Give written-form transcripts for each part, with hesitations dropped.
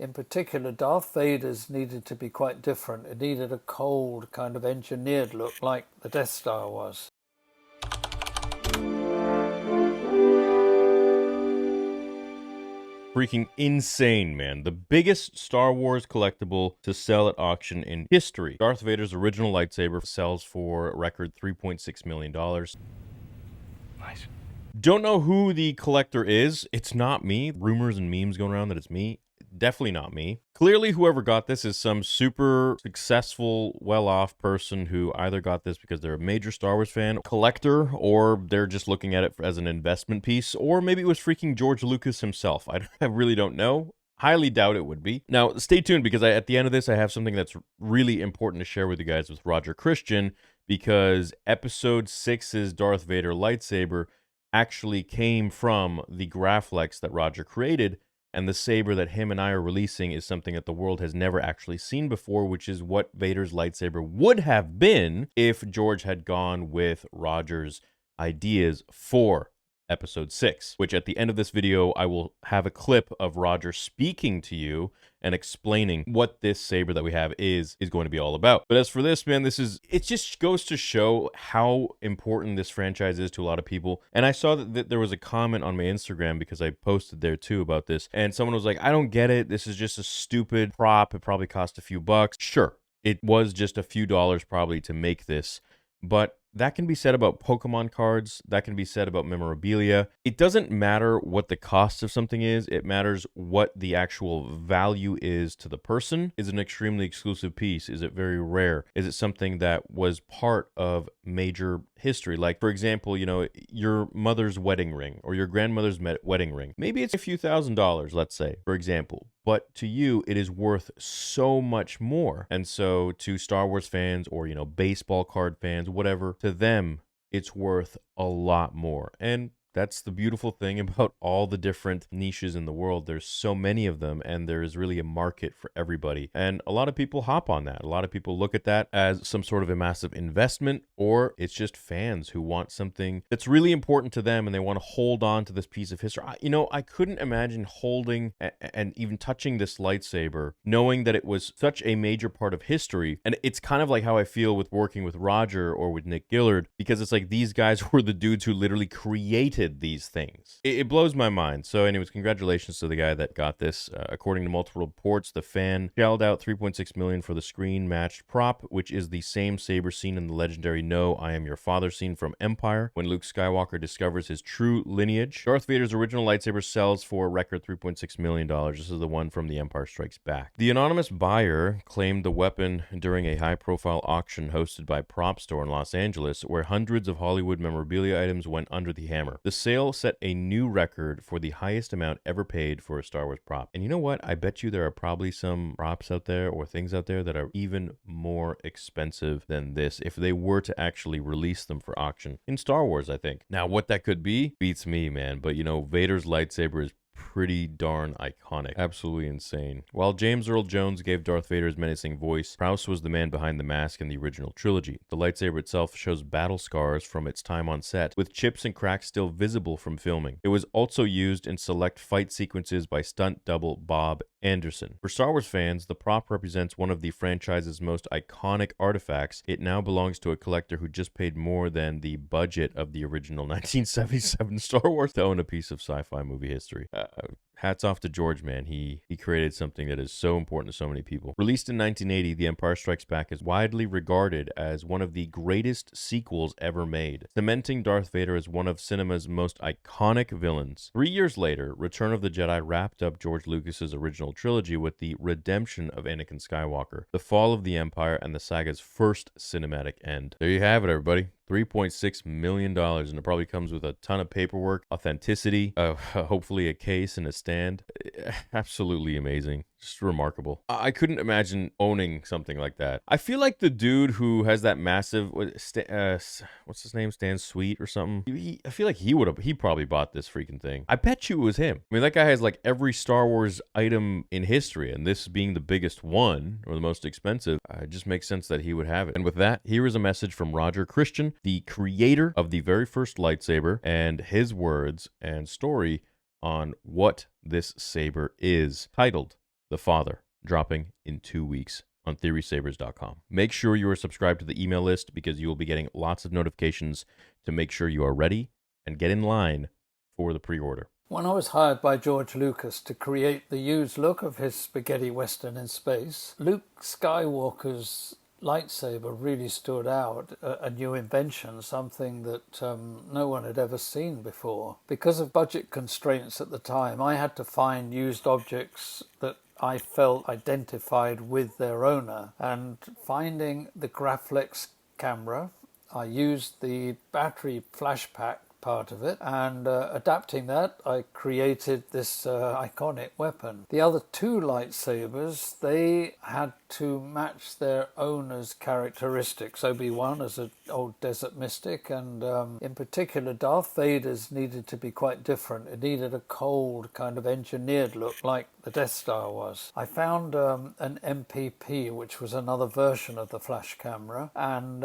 In particular, Darth Vader's needed to be quite different. It needed a cold, kind of engineered look like the Death Star was. Freaking insane, man. The biggest Star Wars collectible to sell at auction in history. Darth Vader's original lightsaber sells for a record $3.6 million. Nice. Don't know who the collector is. It's not me. Rumors and memes going around that it's me. Definitely not me. Clearly, whoever got this is some super successful, well-off person who either got this because they're a major Star Wars fan, collector, or they're just looking at it as an investment piece, or maybe it was freaking George Lucas himself. I really don't know. Highly doubt it would be. Now, stay tuned because at the end of this, I have something that's really important to share with you guys with Roger Christian, because Episode 6's Darth Vader lightsaber actually came from the Graflex that Roger created. And the saber that him and I are releasing is something that the world has never actually seen before, which is what Vader's lightsaber would have been if George had gone with Roger's ideas for Episode 6, which at the end of this video, I will have a clip of Roger speaking to you and explaining what this saber that we have is going to be all about. But as for this, man, it just goes to show how important this franchise is to a lot of people. And I saw that there was a comment on my Instagram, because I posted there too about this, and someone was like, I don't get it. This is just a stupid prop. It probably cost a few bucks. Sure, it was just a few dollars probably to make this, but that can be said about Pokemon cards. That can be said about memorabilia. It doesn't matter what the cost of something is. It matters what the actual value is to the person. Is it an extremely exclusive piece? Is it very rare? Is it something that was part of major history? Like, for example, your mother's wedding ring or your grandmother's wedding ring. Maybe it's a few $1,000s, let's say, for example. But to you, it is worth so much more. And so to Star Wars fans or, baseball card fans, whatever, to them, it's worth a lot more. And that's the beautiful thing about all the different niches in the world. There's so many of them, and there is really a market for everybody. And a lot of people hop on that. A lot of people look at that as some sort of a massive investment, or it's just fans who want something that's really important to them and they want to hold on to this piece of history. I couldn't imagine holding and even touching this lightsaber, knowing that it was such a major part of history. And it's kind of like how I feel with working with Roger or with Nick Gillard, because it's like these guys were the dudes who literally created these things. It blows my mind. So anyways, congratulations to the guy that got this. According to multiple reports, the fan shelled out $3.6 million for the screen matched prop, which is the same saber seen in the legendary "No, I Am Your Father" scene from Empire, when Luke Skywalker discovers his true lineage. Darth Vader's original lightsaber sells for a record $3.6 million. This is the one from The Empire Strikes Back. The anonymous buyer claimed the weapon during a high-profile auction hosted by Prop Store in Los Angeles, where hundreds of Hollywood memorabilia items went under the hammer. The sale set a new record for the highest amount ever paid for a Star Wars prop. And you know what? I bet you there are probably some props out there or things out there that are even more expensive than this if they were to actually release them for auction in Star Wars, I think. Now, what that could be beats me, man. But, Vader's lightsaber is pretty darn iconic. Absolutely insane. While James Earl Jones gave Darth Vader's menacing voice, Prowse was the man behind the mask in the original trilogy. The lightsaber itself shows battle scars from its time on set, with chips and cracks still visible from filming. It was also used in select fight sequences by stunt double Bob Anderson. For Star Wars fans, the prop represents one of the franchise's most iconic artifacts. It now belongs to a collector who just paid more than the budget of the original 1977 Star Wars to own a piece of sci-fi movie history. Hats off to George, man. He created something that is so important to so many people. Released in 1980, The Empire Strikes Back is widely regarded as one of the greatest sequels ever made, cementing Darth Vader as one of cinema's most iconic villains. 3 years later, Return of the Jedi wrapped up George Lucas's original trilogy with the redemption of Anakin Skywalker, the fall of the Empire, and the saga's first cinematic end. There you have it, everybody. $3.6 million, and it probably comes with a ton of paperwork, authenticity, hopefully a case and a stand. Absolutely amazing. Just remarkable. I couldn't imagine owning something like that. I feel like the dude who has that massive, what's his name, Stan Sweet or something? I feel like he probably bought this freaking thing. I bet you it was him. I mean, that guy has like every Star Wars item in history, and this being the biggest one, or the most expensive, it just makes sense that he would have it. And with that, here is a message from Roger Christian, the creator of the very first lightsaber, and his words and story on what this saber is, titled, The Father, dropping in 2 weeks on TheorySabers.com. Make sure you are subscribed to the email list because you will be getting lots of notifications to make sure you are ready and get in line for the pre-order. When I was hired by George Lucas to create the used look of his spaghetti western in space, Luke Skywalker's lightsaber really stood out, a new invention, something that no one had ever seen before. Because of budget constraints at the time, I had to find used objects that I felt identified with their owner, and finding the Graflex camera, I used the battery flash pack part of it, and adapting that, I created this iconic weapon. The other two lightsabers, they had to match their owner's characteristics. Obi-Wan as an old desert mystic, and in particular Darth Vader's needed to be quite different. It needed a cold, kind of engineered look like the Death Star was. I found an MPP, which was another version of the flash camera, and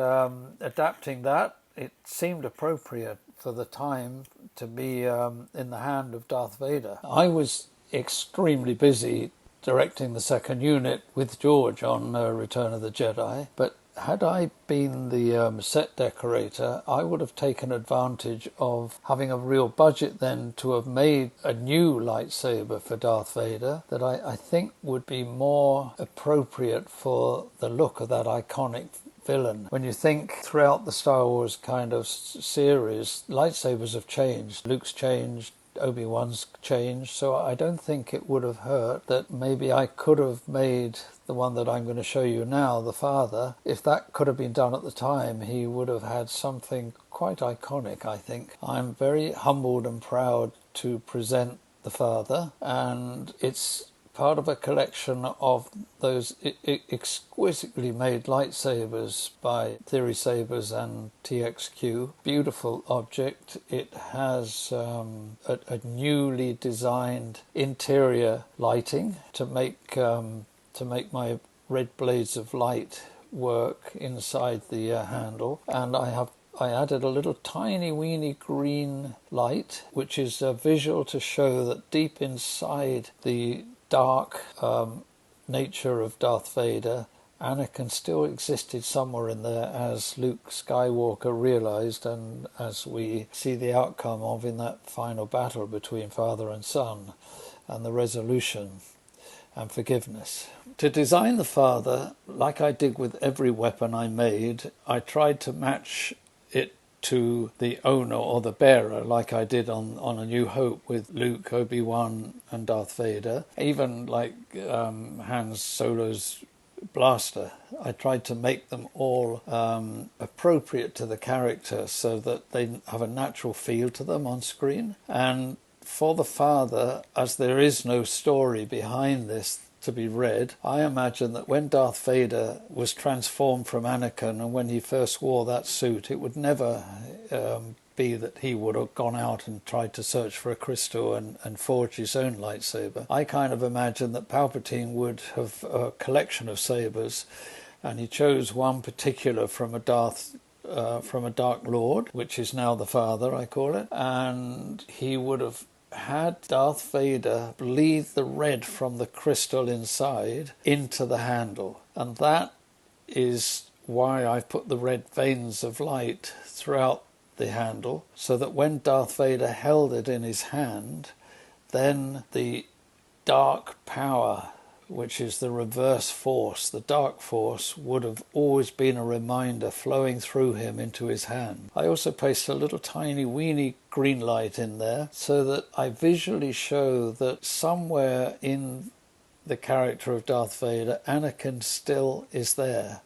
adapting that, it seemed appropriate for the time to be in the hand of Darth Vader. I was extremely busy directing the second unit with George on Return of the Jedi, but had I been the set decorator, I would have taken advantage of having a real budget then to have made a new lightsaber for Darth Vader that I think would be more appropriate for the look of that iconic villain. When you think throughout the Star Wars kind of series, lightsabers have changed. Luke's changed, Obi-Wan's changed, so I don't think it would have hurt that maybe I could have made the one that I'm going to show you now, the Father. If that could have been done at the time, he would have had something quite iconic, I think. I'm very humbled and proud to present the Father, and it's part of a collection of those exquisitely made lightsabers by Theory Sabers and TXQ. Beautiful object. It has a newly designed interior lighting to make my red blades of light work inside the handle, and I added a little tiny weeny green light, which is a visual to show that deep inside the dark nature of Darth Vader, Anakin still existed somewhere in there, as Luke Skywalker realized, and as we see the outcome of in that final battle between father and son, and the resolution and forgiveness. To design the Father, like I did with every weapon I made, I tried to match it to the owner or the bearer, like I did on A New Hope with Luke, Obi-Wan and Darth Vader. Even like Han Solo's blaster, I tried to make them all appropriate to the character so that they have a natural feel to them on screen. And for the Father, as there is no story behind this to be read, I imagine that when Darth Vader was transformed from Anakin and when he first wore that suit, it would never be that he would have gone out and tried to search for a crystal and forge his own lightsaber. I kind of imagine that Palpatine would have a collection of sabers, and he chose one particular from a Dark Lord, which is now the Father, I call it, and he would have had Darth Vader bleed the red from the crystal inside into the handle. And that is why I've put the red veins of light throughout the handle, so that when Darth Vader held it in his hand, then the dark power, which is the reverse force, the dark force, would have always been a reminder flowing through him into his hand. I also placed a little tiny weeny green light in there so that I visually show that somewhere in the character of Darth Vader, Anakin still is there.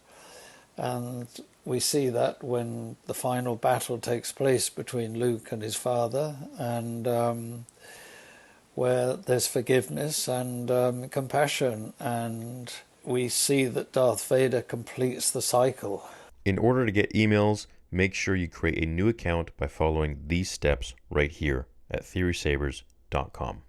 And we see that when the final battle takes place between Luke and his father, and where there's forgiveness and compassion, and we see that Darth Vader completes the cycle. In order to get emails, make sure you create a new account by following these steps right here at TheorySabers.com.